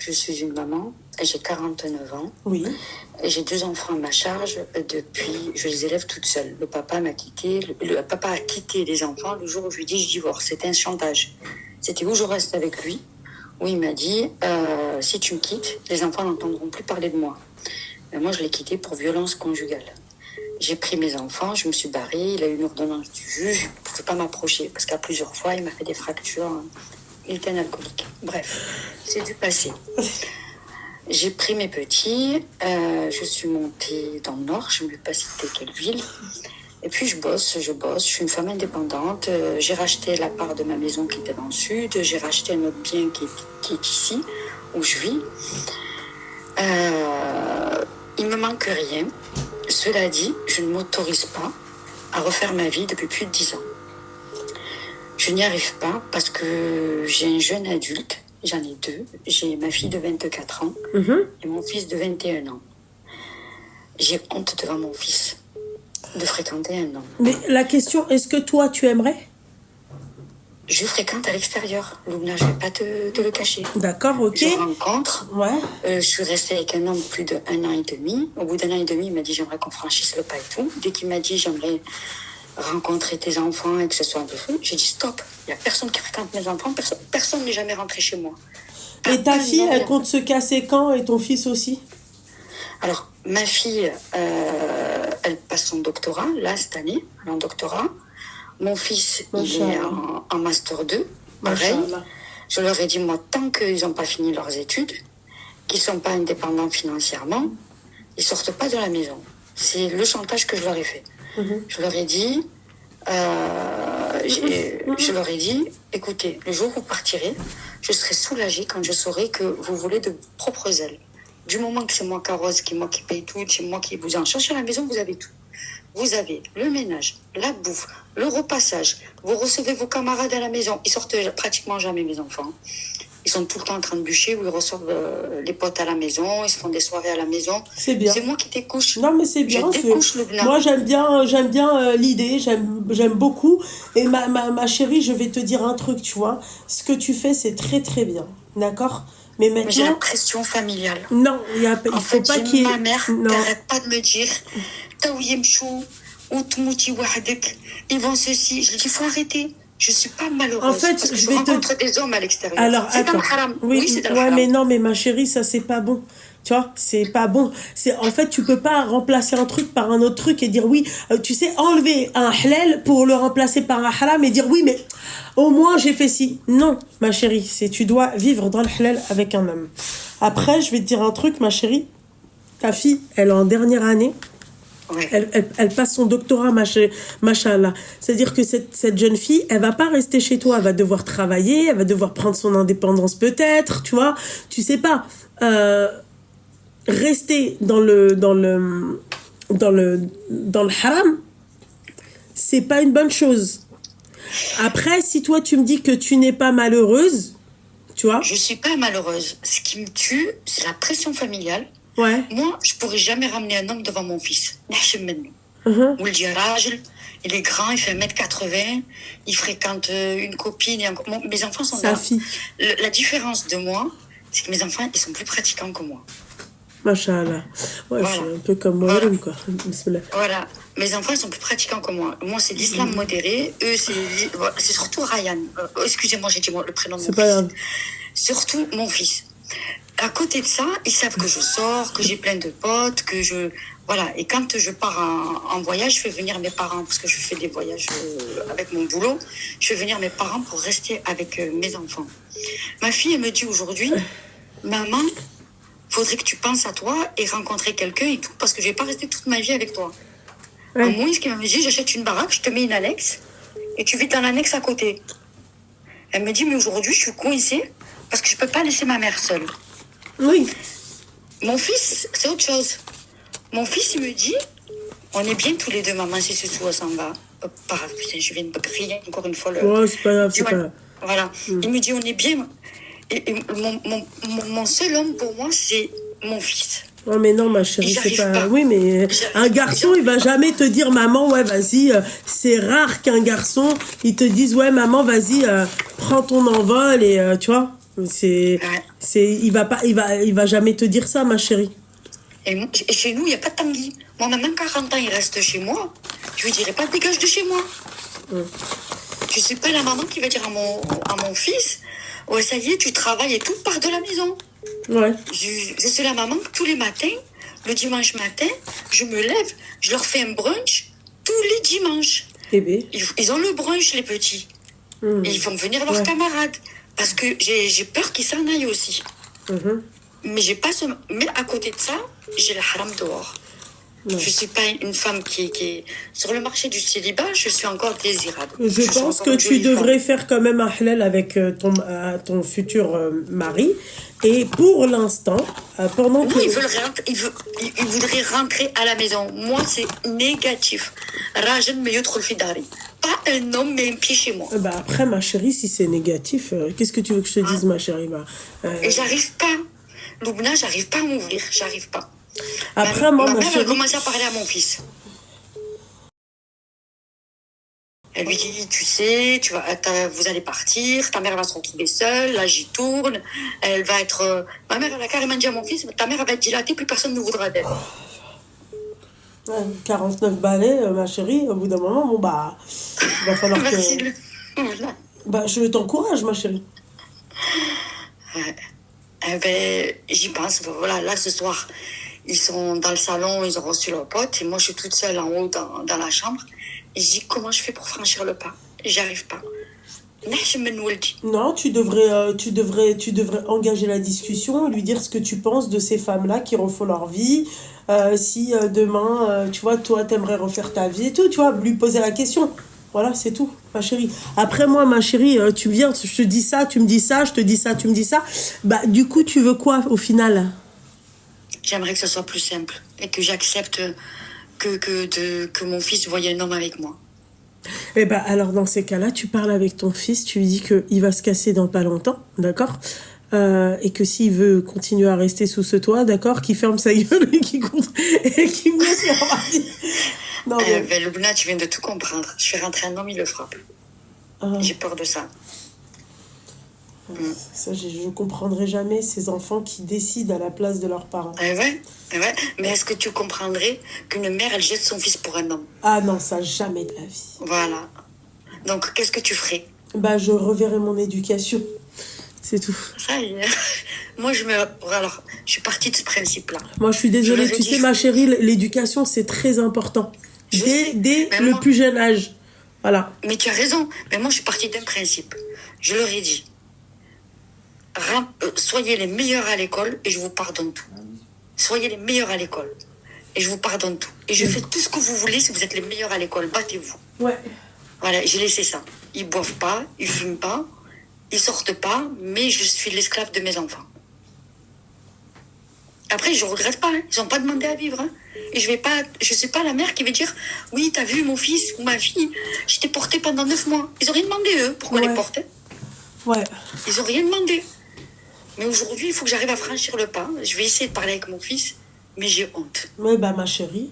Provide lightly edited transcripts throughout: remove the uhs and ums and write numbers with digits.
je suis une maman, j'ai 49 ans. Oui. Et j'ai 2 enfants à ma charge depuis, je les élève toute seule. Le papa m'a quitté, le papa a quitté les enfants le jour où je lui ai dit je divorce. C'était un chantage. C'était où je reste avec lui, où il m'a dit si tu me quittes, les enfants n'entendront plus parler de moi. Mais moi, je l'ai quitté pour violence conjugale. J'ai pris mes enfants, je me suis barrée, il a eu une ordonnance du juge, je ne pouvais pas m'approcher parce qu'à plusieurs fois, il m'a fait des fractures. Il était un alcoolique. Bref, c'est du passé. J'ai pris mes petits, je suis montée dans le Nord, je ne vais pas citer quelle ville. Et puis je bosse, je suis une femme indépendante. J'ai racheté la part de ma maison qui était dans le Sud, j'ai racheté un autre bien qui est ici, où je vis. Il ne me manque rien. Cela dit, je ne m'autorise pas à refaire ma vie depuis plus de 10 ans. Je n'y arrive pas parce que j'ai un jeune adulte, j'en ai 2. J'ai ma fille de 24 ans et mon fils de 21 ans. J'ai honte devant mon fils de fréquenter un homme. Mais la question, est-ce que toi, tu aimerais ? Je fréquente à l'extérieur, Loubna, je ne vais pas te le cacher. D'accord, ok. Je rencontre. Ouais. Je suis restée avec un homme plus d'1 an et demi. Au bout d'1 an et demi, il m'a dit j'aimerais qu'on franchisse le pas et tout. Dès qu'il m'a dit j'aimerais rencontrer tes enfants et que ce soit un peu fou, j'ai dit stop. Il n'y a personne qui fréquente mes enfants, personne n'est jamais rentré chez moi. Et ta fille, elle compte se casser quand et ton fils aussi ? Alors, ma fille, elle passe son doctorat, là, cette année, elle est en doctorat. Mon fils, il est en Master 2, pareil. Je leur ai dit, moi, tant qu'ils n'ont pas fini leurs études, qu'ils ne sont pas indépendants financièrement, ils ne sortent pas de la maison. C'est le chantage que je leur ai fait. Je leur ai dit, écoutez, le jour où vous partirez, je serai soulagée quand je saurai que vous voulez de vos propres ailes. Du moment que c'est moi qui arrose, moi qui paye tout, c'est moi qui vous en cherche à la maison, vous avez tout. Vous avez le ménage, la bouffe, le repassage. Vous recevez vos camarades à la maison. Ils sortent pratiquement jamais, mes enfants. Ils sont tout le temps en train de bûcher ou ils reçoivent les potes à la maison. Ils se font des soirées à la maison. C'est bien. C'est moi qui découche. Non, mais c'est bien. Je découche le blanc. Moi, j'aime bien l'idée. J'aime beaucoup. Et ma chérie, je vais te dire un truc, tu vois. Ce que tu fais, c'est très, très bien. D'accord ? Mais maintenant... Mais j'ai la pression familiale. Non, il faut pas qu'il y ait... ma mère n'arrête pas de me dire... Ils vont ceci. Je lui dis, il faut arrêter. Je suis pas malheureuse. En fait, parce que je rencontre des hommes à l'extérieur. Alors, c'est attends. dans le haram. Oui, c'est dans le haram. haram. Mais non, mais ma chérie, ça, c'est pas bon. Tu vois, c'est pas bon. En fait, tu peux pas remplacer un truc par un autre truc et dire oui, tu sais, enlever un halal pour le remplacer par un haram et dire oui, mais au moins j'ai fait ci. Non, ma chérie, tu dois vivre dans le halal avec un homme. Après, je vais te dire un truc, ma chérie. Ta fille, elle est en dernière année. Ouais. Elle passe son doctorat, machallah. C'est-à-dire que cette jeune fille, elle va pas rester chez toi, elle va devoir travailler, elle va devoir prendre son indépendance peut-être, tu vois. Tu sais pas. Rester dans le haram, c'est pas une bonne chose. Après, si toi tu me dis que tu n'es pas malheureuse, tu vois. Je suis pas malheureuse. Ce qui me tue, c'est la pression familiale. Ouais. Moi, je pourrais jamais ramener un homme devant mon fils. Ou le dire, il est grand, il fait 1m80, il fréquente une copine. Mes enfants sont sa là. Fille. La différence de moi, c'est que mes enfants, ils sont plus pratiquants que moi. Machallah. Ouais, voilà. C'est un peu comme moi, quoi. Voilà. Mes enfants, ils sont plus pratiquants que moi. Moi, c'est l'islam modéré. Eux, c'est surtout Ryan. Excusez-moi, j'ai dit le prénom de mon fils. C'est pas grave. Surtout mon fils. À côté de ça, ils savent que je sors, que j'ai plein de potes, que je... Voilà. Et quand je pars en voyage, je fais venir mes parents, parce que je fais des voyages avec mon boulot, je fais venir mes parents pour rester avec mes enfants. Ma fille, elle me dit aujourd'hui, maman, faudrait que tu penses à toi et rencontrer quelqu'un et tout, parce que je vais pas rester toute ma vie avec toi. Ouais. En moins, ce qu'elle m'a dit, j'achète une baraque, je te mets une annexe, et tu vis dans l'annexe à côté. Elle me dit, mais aujourd'hui, je suis coincée, parce que je peux pas laisser ma mère seule. Oui. Mon fils, c'est autre chose. Mon fils, il me dit, on est bien tous les deux, maman, si ce soir s'en va. Putain, je viens de crier encore une fois. Ouais, c'est pas grave, c'est pas grave. Voilà. Il me dit, on est bien. Et mon seul homme pour moi, c'est mon fils. Oh mais non ma chérie, c'est pas... Oui mais un garçon il va jamais te dire maman ouais vas-y, c'est rare qu'un garçon il te dise ouais maman vas-y prends ton envol et tu vois. Il va jamais te dire ça, ma chérie. Et chez nous, il n'y a pas de Tanguy. Moi, même 40 ans, il reste chez moi. Je lui dirai pas, dégage de chez moi. Je suis pas la maman qui va dire à mon fils, ouais, ça y est, tu travailles et tout, pars de la maison. Ouais. Je suis la maman que tous les matins, le dimanche matin, je me lève, je leur fais un brunch tous les dimanches. Ils ont le brunch, les petits. Et ils font venir leurs camarades. Parce que j'ai peur qu'ils s'en aillent aussi. Mais mais à côté de ça, j'ai le haram dehors. Je ne suis pas une femme qui est... Sur le marché du célibat, je suis encore désirable. Je pense que tu devrais faire quand même un halal avec ton futur mari. Et pour l'instant, pendant non, que... il voudrait rentrer à la maison. Moi, c'est négatif. Rajen me yudkhul fi dari. Pas un homme, mais un pied chez moi. Après, ma chérie, si c'est négatif, qu'est-ce que tu veux que je te dise, ma chérie? Et j'arrive pas. Loubna, j'arrive pas à m'ouvrir. J'arrive pas. Après, ma mère, elle a commencé à parler à mon fils. Elle lui dit, tu sais, vous allez partir, ta mère va se retrouver seule, là j'y tourne, elle va être... Ma mère, elle a carrément dit à mon fils, ta mère, elle va être dilatée, plus personne ne voudra d'elle. 49 balais, ma chérie, au bout d'un moment, il va falloir que... Voilà. Je t'encourage, ma chérie. J'y pense, voilà, là ce soir, ils sont dans le salon, ils ont reçu leur pote, et moi je suis toute seule en haut dans la chambre. Et je dis, comment je fais pour franchir le pas? J'arrive pas. Non, tu devrais engager la discussion, lui dire ce que tu penses de ces femmes-là qui refont leur vie. Si demain, tu vois, toi, t'aimerais refaire ta vie et tout, tu vois, lui poser la question. Voilà, c'est tout, ma chérie. Après, moi, ma chérie, tu viens, je te dis ça, tu me dis ça, je te dis ça, tu me dis ça. Du coup, tu veux quoi, au final? J'aimerais que ce soit plus simple et que j'accepte que mon fils voie un homme avec moi. Alors, dans ces cas-là, tu parles avec ton fils, tu lui dis qu'il va se casser dans pas longtemps, d'accord? Et que s'il veut continuer à rester sous ce toit, d'accord, qu'il ferme sa gueule et qu'il me laisse faire partie. Non, Loubna, tu viens de tout comprendre. Je fais rentrer un homme, il le frappe. J'ai peur de ça. Ça, je comprendrai jamais ces enfants qui décident à la place de leurs parents. Ouais. Mais est-ce que tu comprendrais qu'une mère, elle jette son fils pour un homme? Ah non, ça, jamais de la vie. Voilà. Donc, qu'est-ce que tu ferais? Je reverrai mon éducation. C'est tout. Ça y est. Moi, je suis partie de ce principe-là. Moi, je suis désolée. Tu sais, ma chérie, l'éducation, c'est très important. Dès le plus jeune âge. Voilà. Mais tu as raison. Mais moi, je suis partie d'un principe. Je leur ai dit, soyez les meilleurs à l'école et je vous pardonne tout. Soyez les meilleurs à l'école et je vous pardonne tout. Et je fais tout ce que vous voulez si vous êtes les meilleurs à l'école. Battez-vous. Ouais. Voilà, j'ai laissé ça. Ils boivent pas, ils fument pas, ils sortent pas, mais je suis l'esclave de mes enfants. Après, je regrette pas. Ils n'ont pas demandé à vivre. Et je suis pas la mère qui va dire, oui, t'as vu mon fils ou ma fille, je t'ai porté pendant 9 mois. Ils ont rien demandé, eux, pourquoi les porter. Ouais. Ils ont rien demandé. Mais aujourd'hui, il faut que j'arrive à franchir le pas. Je vais essayer de parler avec mon fils, mais j'ai honte. Ouais, ma chérie.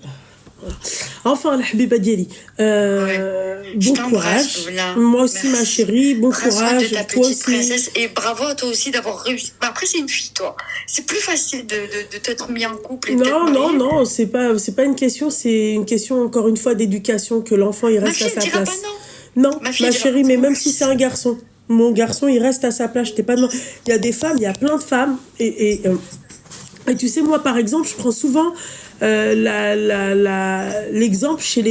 Enfin, la habiba diali. Bon courage. Moi aussi, ma chérie, bon courage. De ta petite princesse. Et bravo à toi aussi d'avoir réussi. Après, c'est une fille, toi. C'est plus facile de t'être mis en couple. Et non, c'est pas une question. C'est une question, encore une fois, d'éducation, que l'enfant, il reste à sa place. Non, ma chérie, mais même si c'est un garçon. Mon garçon, il reste à sa place. Il y a des femmes, il y a plein de femmes. Et tu sais, moi, par exemple, je prends souvent l'exemple chez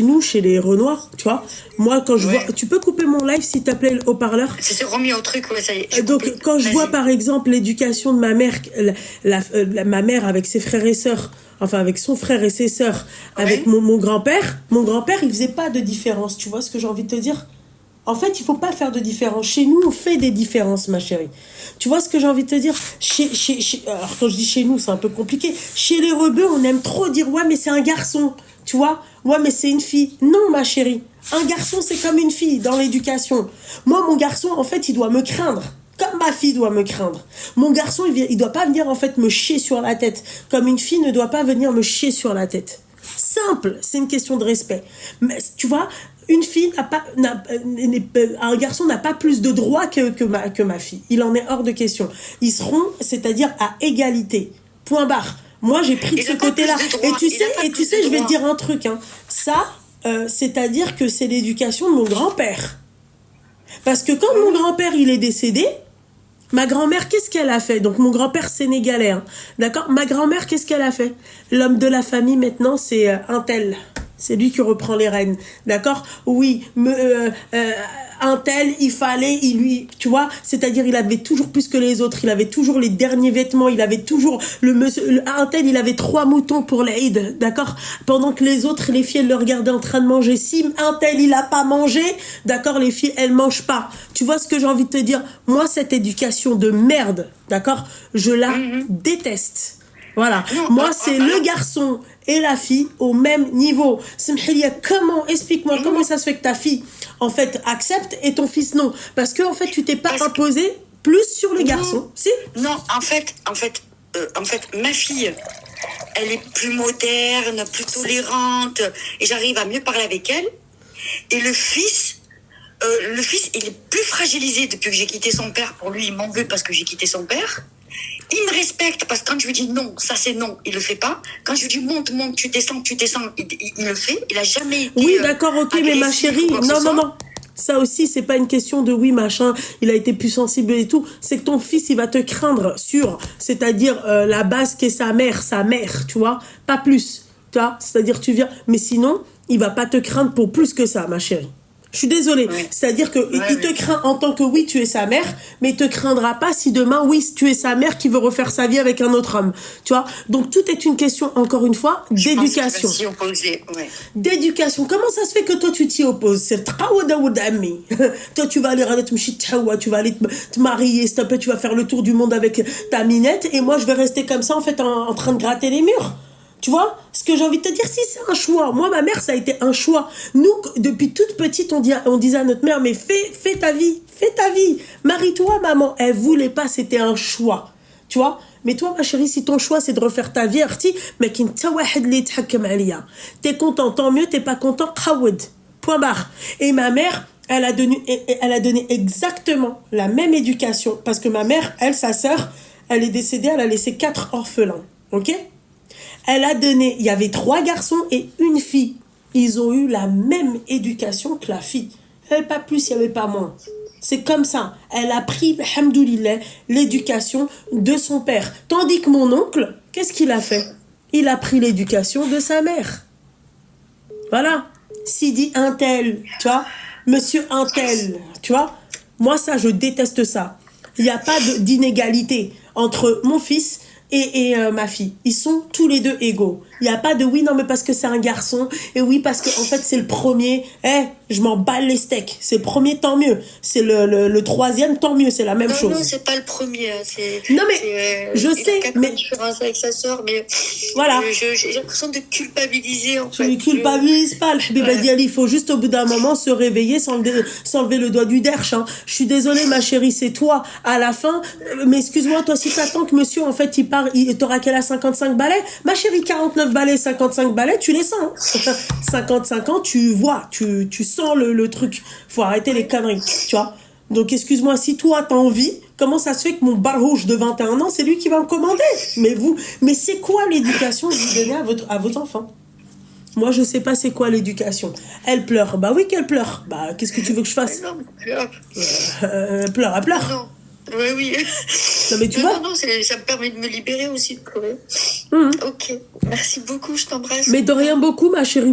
nous, chez les Renois, tu vois. Moi, quand je vois... Tu peux couper mon live, s'il te plaît, le haut-parleur? C'est remis au truc, ouais, ça y est. Donc, quand je vois, par exemple, l'éducation de ma mère, ma mère avec ses frères et sœurs, enfin, avec son frère et ses sœurs, avec mon grand-père, il faisait pas de différence, tu vois ce que j'ai envie de te dire? En fait, il faut pas faire de différence. Chez nous, on fait des différences, ma chérie. Tu vois ce que j'ai envie de te dire? Alors, quand je dis chez nous, c'est un peu compliqué. Chez les rebeux, on aime trop dire, ouais, mais c'est un garçon. Tu vois? Ouais, mais c'est une fille. Non, ma chérie. Un garçon, c'est comme une fille dans l'éducation. Moi, mon garçon, en fait, il doit me craindre. Comme ma fille doit me craindre. Mon garçon, il doit pas venir, en fait, me chier sur la tête. Comme une fille ne doit pas venir me chier sur la tête. Simple, c'est une question de respect. Mais tu vois, Une fille un garçon n'a pas plus de droits que ma fille. Il en est hors de question. Ils seront, c'est-à-dire à égalité. Point barre. Moi, j'ai pris de ce côté-là. Et tu sais, je vais te dire un truc. Hein. Ça, c'est-à-dire que c'est l'éducation de mon grand-père. Parce que quand mon grand-père, il est décédé, ma grand-mère, qu'est-ce qu'elle a fait? Donc, mon grand-père sénégalais, hein, d'accord? Ma grand-mère, qu'est-ce qu'elle a fait? L'homme de la famille, maintenant, c'est un tel. C'est lui qui reprend les rênes, d'accord? Oui, un tel, tu vois, c'est-à-dire il avait toujours plus que les autres, il avait toujours les derniers vêtements, il avait toujours un tel, il avait 3 moutons pour l'Aïd, d'accord? Pendant que les autres, les filles, elles le regardaient en train de manger. Si un tel, il a pas mangé, d'accord, les filles, elles mangent pas. Tu vois ce que j'ai envie de te dire? Moi, cette éducation de merde, d'accord, je la déteste. Voilà. Non, moi, c'est le garçon et la fille au même niveau. Explique-moi, comment ça se fait que ta fille, en fait, accepte et ton fils non? Parce que, en fait, tu t'es pas imposé plus sur le garçon. Si? Non, en fait, ma fille, elle est plus moderne, plus tolérante, et j'arrive à mieux parler avec elle. Et le fils, il est plus fragilisé depuis que j'ai quitté son père. Pour lui, il m'en veut parce que j'ai quitté son père. Il me respecte parce que quand je lui dis non, ça c'est non, il le fait pas. Quand je lui dis monte, tu descends, il le fait. Il a jamais été. Oui, d'accord, ok, mais ma chérie, non. Ça aussi, c'est pas une question de oui, machin, il a été plus sensible et tout. C'est que ton fils, il va te craindre sur, c'est-à-dire la base qu'est sa mère, tu vois, pas plus. Tu vois, c'est-à-dire tu viens, mais sinon, il va pas te craindre pour plus que ça, ma chérie. Je suis désolée. Oui. C'est-à-dire que il te craint en tant que oui, tu es sa mère, mais il te craindra pas si demain, oui, tu es sa mère qui veut refaire sa vie avec un autre homme. Tu vois? Donc, tout est une question, encore une fois, d'éducation. Je pense qu'il va s'y opposer. Ouais. D'éducation. Comment ça se fait que toi, tu t'y opposes? C'est toi, tu vas aller tu vas aller te marier, s'il te plaît, tu vas faire le tour du monde avec ta minette, et moi, je vais rester comme ça, en fait, en train de gratter les murs. Tu vois, ce que j'ai envie de te dire, si c'est un choix. Moi, ma mère, ça a été un choix. Nous, depuis toute petite, on disait à notre mère, mais fais ta vie. Marie-toi, maman. Elle voulait pas, c'était un choix. Tu vois? Mais toi, ma chérie, si ton choix, c'est de refaire ta vie, mais t'es content, tant mieux, t'es pas content, point barre. Et ma mère, elle a donné exactement la même éducation. Parce que ma mère, sa sœur, elle est décédée, elle a laissé 4 orphelins. Ok? Elle a donné, il y avait 3 garçons et une fille. Ils ont eu la même éducation que la fille. Il n'y avait pas plus, il n'y avait pas moins. C'est comme ça. Elle a pris, alhamdoulilah, l'éducation de son père. Tandis que mon oncle, qu'est-ce qu'il a fait? Il a pris l'éducation de sa mère. Voilà. Sidi Untel, tu vois? Monsieur Untel, tu vois? Moi, ça, je déteste ça. Il n'y a pas d'inégalité entre mon fils et ma fille. Ils sont tous les deux égaux. Il n'y a pas de oui, non, mais parce que c'est un garçon, et oui, parce que en fait, c'est le premier. Je m'en bats les steaks. C'est le premier, tant mieux. C'est le troisième, tant mieux. C'est la même chose. Non, c'est pas le premier. Non, mais je sais. Mais différence avec sa sœur, mais voilà. J'ai l'impression de culpabiliser. En tu ne culpabilises pas, le Habiba Diali. Il faut juste au bout d'un moment se réveiller, s'enlever le doigt du derche. Hein. Je suis désolée, ma chérie, c'est toi. À la fin, mais excuse-moi, toi, si t'attends que monsieur, en fait, il t'aura qu'elle a 55 balais, ma chérie, 49 balais, 55 balais, tu les sens. 55 ans, tu vois, tu sens le truc. Faut arrêter les conneries, tu vois. Donc, excuse-moi, si toi, t'as envie, comment ça se fait que mon barouche de 21 ans, c'est lui qui va me commander? Mais c'est quoi l'éducation que vous donnez à votre enfant? Moi, je sais pas c'est quoi l'éducation. Elle pleure. Bah oui qu'elle pleure. Bah, qu'est-ce que tu veux que je fasse? Non, pleure. Elle pleure. Non. Oui. Non, mais tu vois. Non, ça me permet de me libérer aussi de pleurer. Ok. Merci beaucoup, je t'embrasse. Mais de rien beaucoup, ma chérie.